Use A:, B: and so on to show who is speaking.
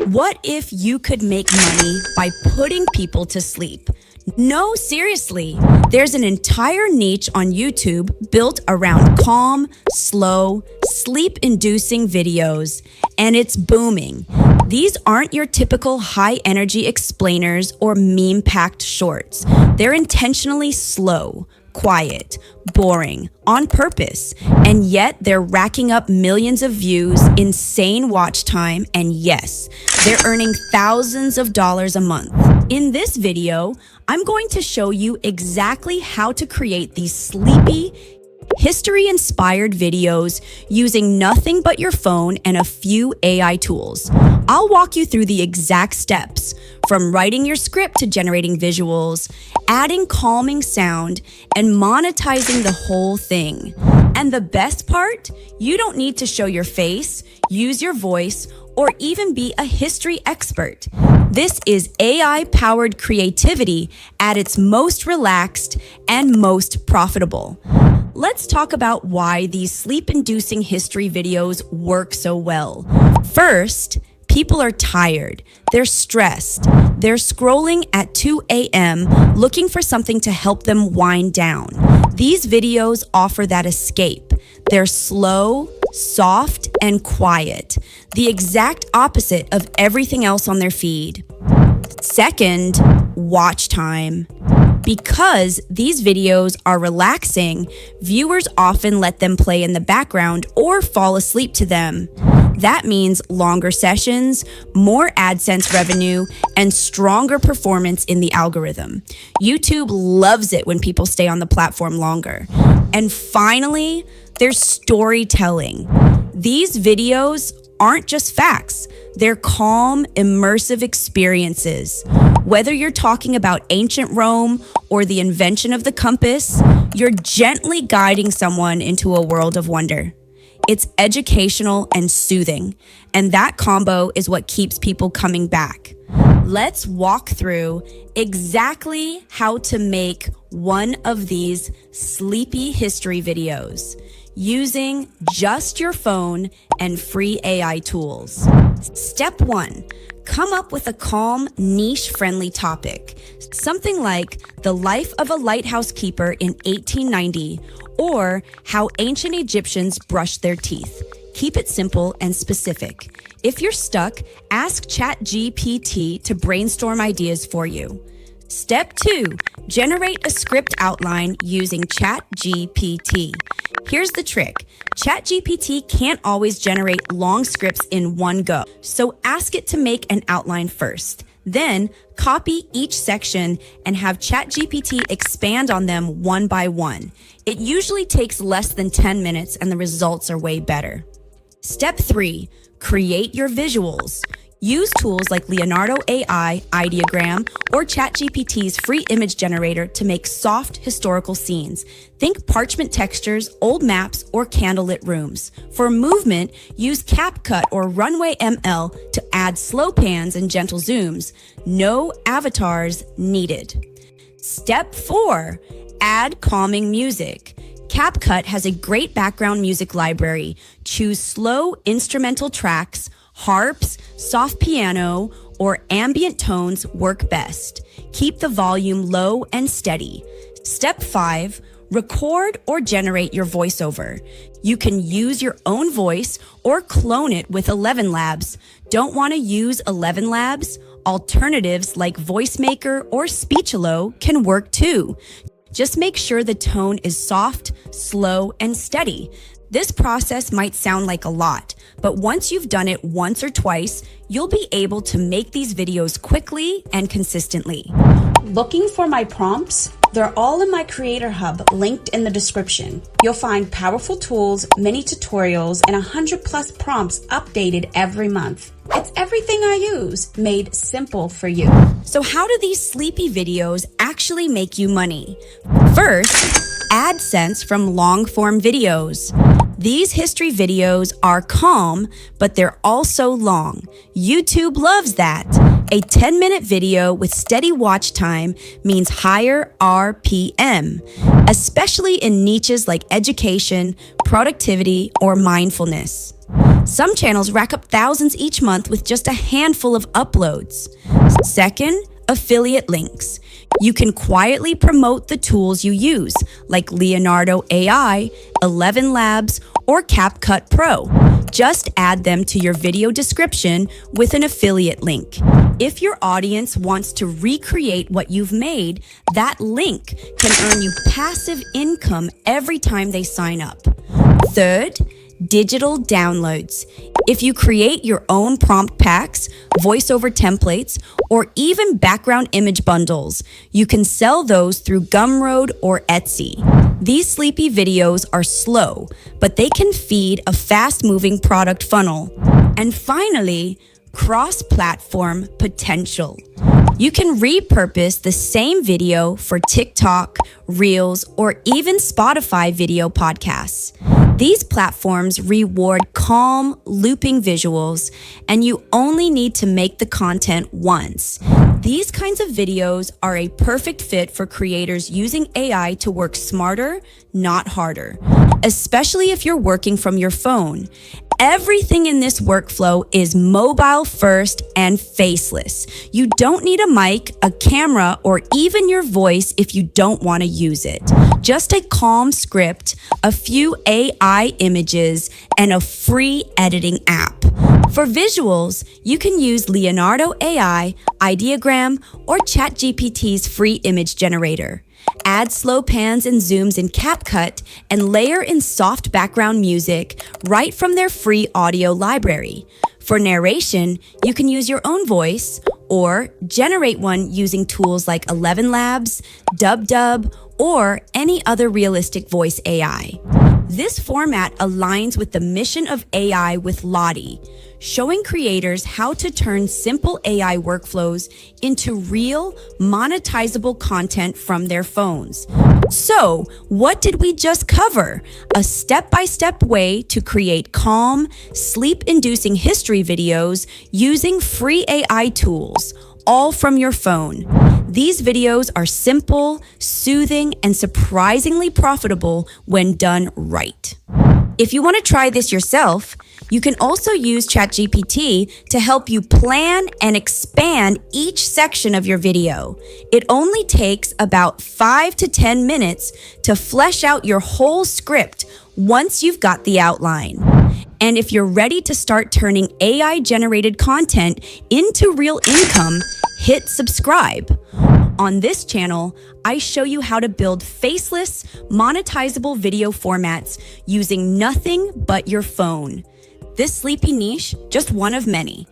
A: What if you could make money by putting people to sleep? No, seriously. There's an entire niche on YouTube built around calm, slow, sleep-inducing videos, and it's booming. These aren't your typical high-energy explainers or meme-packed shorts. They're intentionally slow, quiet, boring, on purpose, and yet they're racking up millions of views, insane watch time, and yes, they're earning thousands of dollars a month. In this video, I'm going to show you exactly how to create these sleepy, history-inspired videos using nothing but your phone and a few AI tools. I'll walk you through the exact steps, from writing your script to generating visuals, adding calming sound, and monetizing the whole thing. And the best part? You don't need to show your face, use your voice, or even be a history expert. This is AI-powered creativity at its most relaxed and most profitable. Let's talk about why these sleep-inducing history videos work so well. First, people are tired. They're stressed. They're scrolling at 2 a.m. looking for something to help them wind down. These videos offer that escape. They're slow, soft, and quiet, the exact opposite of everything else on their feed. Second, watch time. Because these videos are relaxing, viewers often let them play in the background or fall asleep to them. That means longer sessions, more AdSense revenue, and stronger performance in the algorithm. YouTube loves it when people stay on the platform longer. And finally, there's storytelling. These videos aren't just facts. They're calm, immersive experiences. Whether you're talking about ancient Rome or the invention of the compass, you're gently guiding someone into a world of wonder. It's educational and soothing, and that combo is what keeps people coming back. Let's walk through exactly how to make one of these sleepy history videos using just your phone and free AI tools. Step 1. Come up with a calm, niche-friendly topic. Something like the life of a lighthouse keeper in 1890 or how ancient Egyptians brushed their teeth. Keep it simple and specific. If you're stuck, ask ChatGPT to brainstorm ideas for you. Step 2. Generate a script outline using ChatGPT. Here's the trick. ChatGPT can't always generate long scripts in one go, so ask it to make an outline first. Then, copy each section and have ChatGPT expand on them one by one. It usually takes less than 10 minutes and the results are way better. Step 3. Create your visuals. Use tools like Leonardo AI, Ideogram, or ChatGPT's free image generator to make soft historical scenes. Think parchment textures, old maps, or candlelit rooms. For movement, use CapCut or Runway ML to add slow pans and gentle zooms. No avatars needed. Step 4. Add calming music. CapCut has a great background music library. Choose slow instrumental tracks. Harps, soft piano, or ambient tones work best. Keep the volume low and steady. Step 5. Record or generate your voiceover. You can use your own voice or clone it with 11 Labs. Don't want to use 11 Labs? Alternatives like VoiceMaker or Speechelo can work too. Just make sure the tone is soft, slow, and steady. This process might sound like a lot, but once you've done it once or twice, you'll be able to make these videos quickly and consistently.
B: Looking for my prompts? They're all in my Creator Hub, linked in the description. You'll find powerful tools, mini tutorials, and 100+ prompts updated every month. It's everything I use, made simple for you.
A: So how do these sleepy videos actually make you money? First, AdSense from long-form videos. These history videos are calm, but they're also long. YouTube loves that. A 10-minute video with steady watch time means higher RPM, especially in niches like education, productivity, or mindfulness. Some channels rack up thousands each month with just a handful of uploads. Second, affiliate links. You can quietly promote the tools you use, like Leonardo AI, 11 Labs, or CapCut Pro. Just add them to your video description with an affiliate link. If your audience wants to recreate what you've made, that link can earn you passive income every time they sign up. Third, digital downloads. If you create your own prompt packs, voiceover templates, or even background image bundles, you can sell those through Gumroad or Etsy. These sleepy videos are slow, but they can feed a fast-moving product funnel. And finally, cross-platform potential. You can repurpose the same video for TikTok, Reels, or even Spotify video podcasts. These platforms reward calm, looping visuals, and you only need to make the content once. These kinds of videos are a perfect fit for creators using AI to work smarter, not harder, especially if you're working from your phone. Everything in this workflow is mobile first and faceless. You don't need a mic, a camera, or even your voice if you don't want to use it. Just a calm script, a few AI images, and a free editing app. For visuals, you can use Leonardo AI, Ideogram, or ChatGPT's free image generator. Add slow pans and zooms in CapCut and layer in soft background music right from their free audio library. For narration, you can use your own voice or generate one using tools like 11 Labs, DubDub, or any other realistic voice AI. This format aligns with the mission of AI with Lottie, showing creators how to turn simple AI workflows into real, monetizable content from their phones. So, what did we just cover? A step-by-step way to create calm, sleep-inducing history videos using free AI tools, all from your phone. These videos are simple, soothing, and surprisingly profitable when done right. If you want to try this yourself, you can also use ChatGPT to help you plan and expand each section of your video. It only takes about 5 to 10 minutes to flesh out your whole script once you've got the outline. And if you're ready to start turning AI-generated content into real income, hit subscribe. On this channel, I show you how to build faceless, monetizable video formats using nothing but your phone. This sleepy niche, just one of many.